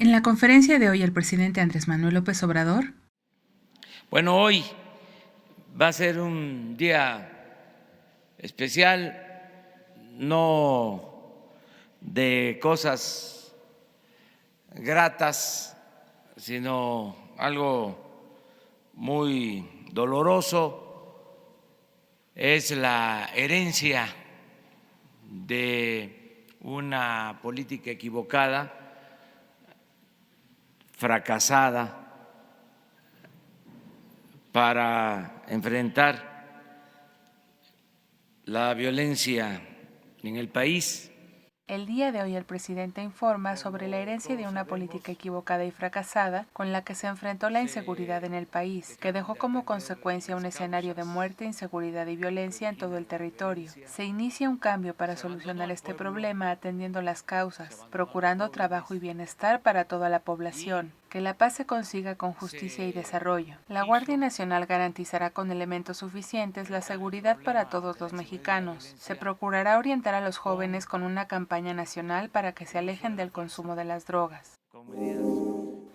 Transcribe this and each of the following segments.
En la conferencia de hoy, el presidente Andrés Manuel López Obrador. Bueno, hoy va a ser un día especial, no de cosas gratas, sino algo muy doloroso. Es la herencia de una política equivocada, fracasada, para enfrentar la violencia en el país. El día de hoy el presidente informa sobre la herencia de una política equivocada y fracasada con la que se enfrentó la inseguridad en el país, que dejó como consecuencia un escenario de muerte, inseguridad y violencia en todo el territorio. Se inicia un cambio para solucionar este problema atendiendo las causas, procurando trabajo y bienestar para toda la población. Que la paz se consiga con justicia y desarrollo. La Guardia Nacional garantizará con elementos suficientes la seguridad para todos los mexicanos. Se procurará orientar a los jóvenes con una campaña nacional para que se alejen del consumo de las drogas.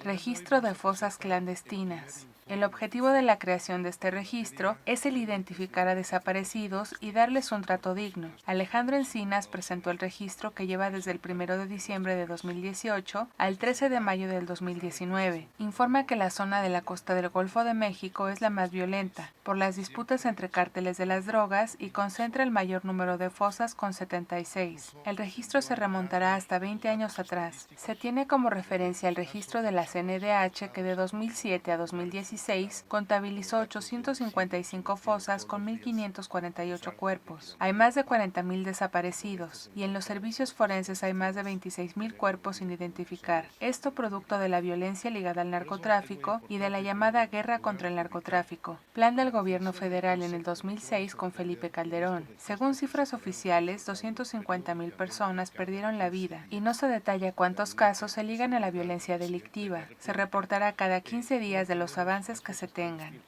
Registro de fosas clandestinas. El objetivo de la creación de este registro es el identificar a desaparecidos y darles un trato digno. Alejandro Encinas presentó el registro que lleva desde el 1 de diciembre de 2018 al 13 de mayo del 2019. Informa que la zona de la costa del Golfo de México es la más violenta por las disputas entre cárteles de las drogas y concentra el mayor número de fosas con 76. El registro se remontará hasta 20 años atrás. Se tiene como referencia el registro de la CNDH que de 2007 a 2016 contabilizó 855 fosas con 1.548 cuerpos. Hay más de 40.000 desaparecidos y en los servicios forenses hay más de 26.000 cuerpos sin identificar. Esto producto de la violencia ligada al narcotráfico y de la llamada guerra contra el narcotráfico, plan del gobierno federal en el 2006 con Felipe Calderón. Según cifras oficiales, 250.000 personas perdieron la vida y no se detalla cuántos casos se ligan a la violencia delictiva. Se reportará cada 15 días de los avances que se tengan.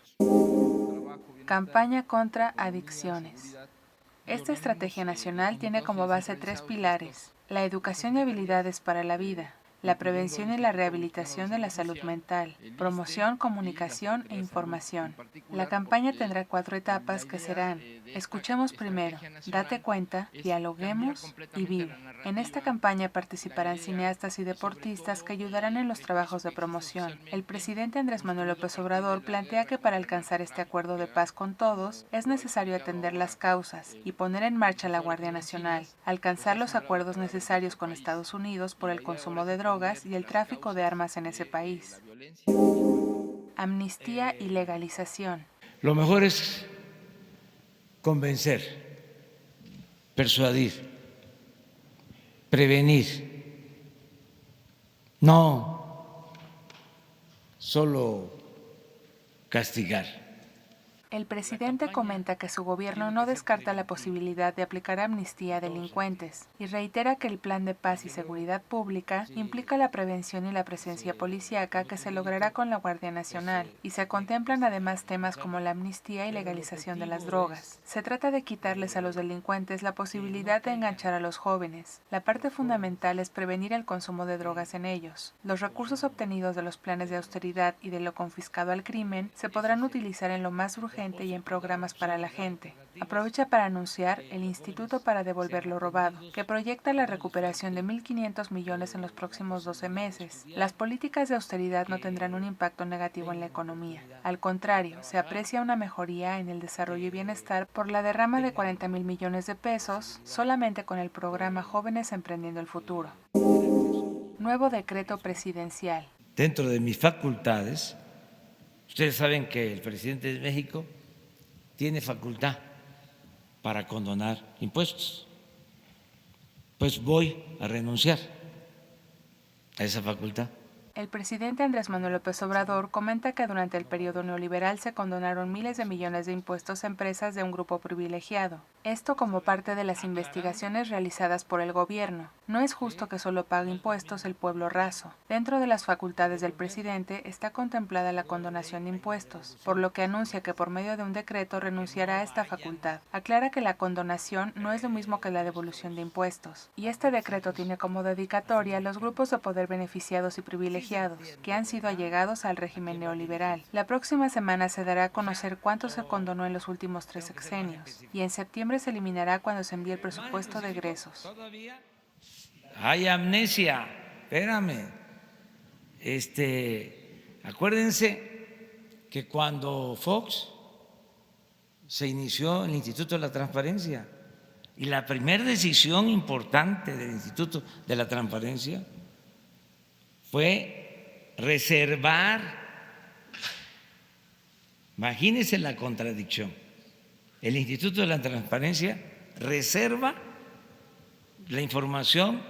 Campaña contra adicciones. Esta estrategia nacional tiene como base 3 pilares: la educación y habilidades para la vida, la prevención y la rehabilitación de la salud mental, promoción, comunicación e información. La campaña tendrá 4 etapas que serán: escuchemos primero, date cuenta, dialoguemos y vive. En esta campaña participarán cineastas y deportistas que ayudarán en los trabajos de promoción. El presidente Andrés Manuel López Obrador plantea que para alcanzar este acuerdo de paz con todos es necesario atender las causas y poner en marcha la Guardia Nacional, alcanzar los acuerdos necesarios con Estados Unidos por el consumo de drogas y el tráfico de armas en ese país. Amnistía y legalización. Lo mejor es convencer, persuadir, prevenir, no solo castigar. El presidente comenta que su gobierno no descarta la posibilidad de aplicar amnistía a delincuentes y reitera que el plan de paz y seguridad pública implica la prevención y la presencia policíaca que se logrará con la Guardia Nacional y se contemplan además temas como la amnistía y legalización de las drogas. Se trata de quitarles a los delincuentes la posibilidad de enganchar a los jóvenes. La parte fundamental es prevenir el consumo de drogas en ellos. Los recursos obtenidos de los planes de austeridad y de lo confiscado al crimen se podrán utilizar en lo más urgente y en programas para la gente. Aprovecha para anunciar el Instituto para Devolver lo Robado, que proyecta la recuperación de 1.500 millones en los próximos 12 meses. Las políticas de austeridad no tendrán un impacto negativo en la economía. Al contrario, se aprecia una mejoría en el desarrollo y bienestar por la derrama de 40.000 millones de pesos solamente con el programa Jóvenes Emprendiendo el Futuro. Nuevo decreto presidencial. Dentro de mis facultades, ustedes saben que el presidente de México tiene facultad para condonar impuestos. Pues voy a renunciar a esa facultad. El presidente Andrés Manuel López Obrador comenta que durante el periodo neoliberal se condonaron miles de millones de impuestos a empresas de un grupo privilegiado. Esto como parte de las investigaciones realizadas por el gobierno. No es justo que solo pague impuestos el pueblo raso. Dentro de las facultades del presidente está contemplada la condonación de impuestos, por lo que anuncia que por medio de un decreto renunciará a esta facultad. Aclara que la condonación no es lo mismo que la devolución de impuestos, y este decreto tiene como dedicatoria los grupos de poder beneficiados y privilegiados, que han sido allegados al régimen neoliberal. La próxima semana se dará a conocer cuánto se condonó en los últimos 3 sexenios, y en septiembre se eliminará cuando se envíe el presupuesto de egresos. Hay amnesia, espérame. Acuérdense que cuando Fox se inició el Instituto de la Transparencia, y la primera decisión importante del Instituto de la Transparencia fue reservar, imagínense la contradicción, el Instituto de la Transparencia reserva la información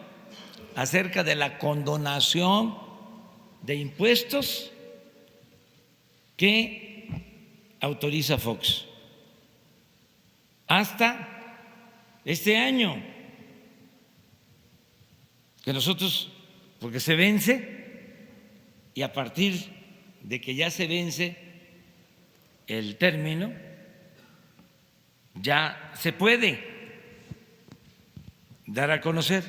acerca de la condonación de impuestos que autoriza Fox hasta este año, que nosotros, porque se vence, y a partir de que ya se vence el término, ya se puede dar a conocer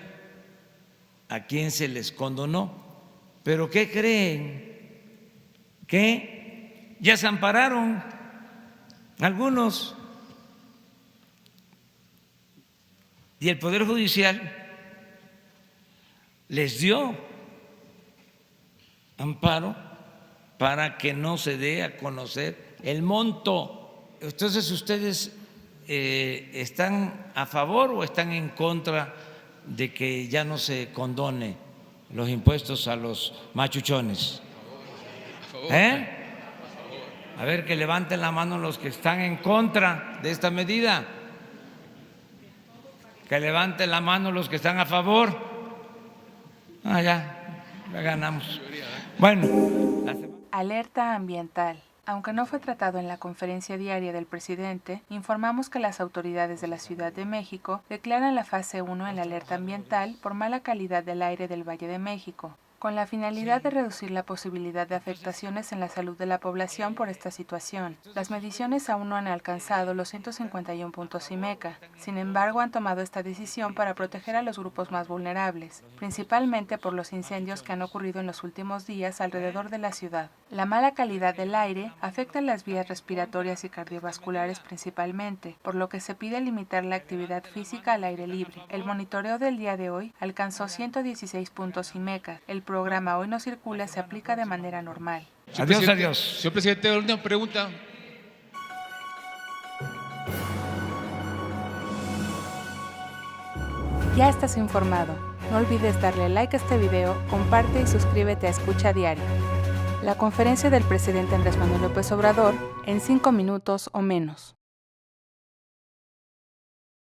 a quién se les condonó. Pero ¿qué creen? Que ya se ampararon algunos, y el Poder Judicial les dio amparo para que no se dé a conocer el monto. Entonces, ¿ustedes están a favor o están en contra de que ya no se condone los impuestos a los machuchones? A ver, que levanten la mano los que están en contra de esta medida. Que levanten la mano los que están a favor. Ya ganamos. Bueno. Alerta ambiental. Aunque no fue tratado en la conferencia diaria del presidente, informamos que las autoridades de la Ciudad de México declaran la fase 1 en la alerta ambiental por mala calidad del aire del Valle de México, con la finalidad de reducir la posibilidad de afectaciones en la salud de la población por esta situación. Las mediciones aún no han alcanzado los 151 puntos IMECA, sin embargo han tomado esta decisión para proteger a los grupos más vulnerables, principalmente por los incendios que han ocurrido en los últimos días alrededor de la ciudad. La mala calidad del aire afecta las vías respiratorias y cardiovasculares principalmente, por lo que se pide limitar la actividad física al aire libre. El monitoreo del día de hoy alcanzó 116 puntos IMECA. El programa Hoy No Circula se aplica de manera normal. Adiós. Señor presidente, una pregunta. Ya estás informado. No olvides darle like a este video, comparte y suscríbete a Escucha Diario. La conferencia del presidente Andrés Manuel López Obrador en 5 minutos o menos.